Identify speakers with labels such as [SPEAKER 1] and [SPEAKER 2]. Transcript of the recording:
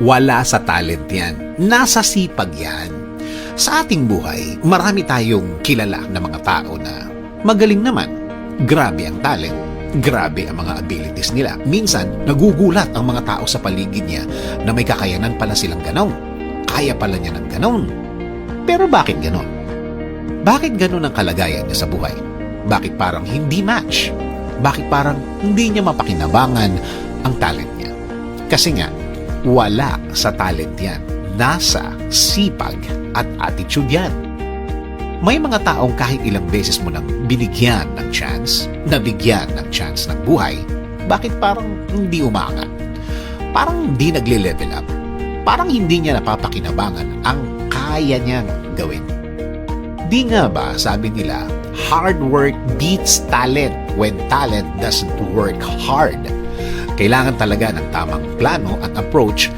[SPEAKER 1] Wala sa talent yan. Nasa sipag yan. Sa ating buhay, marami tayong kilala na mga tao na magaling naman. Grabe ang talent. Grabe ang mga abilities nila. Minsan, nagugulat ang mga tao sa paligid niya na may kakayanan pala silang ganon. Kaya pala niya ng ganon. Pero bakit ganon? Bakit ganon ang kalagayan niya sa buhay? Bakit parang hindi match? Bakit parang hindi niya mapakinabangan ang talent niya? Kasi nga, wala sa talent yan. Nasa sipag at attitude yan. May mga taong kahit ilang beses mo nang binigyan ng chance, nabigyan ng chance ng buhay, bakit parang hindi umangat? Parang hindi nagle-level up. Parang hindi niya napapakinabangan ang kaya niyang gawin. Di nga ba, sabi nila, hard work beats talent when talent doesn't work hard. Kailangan talaga ng tamang plano at approach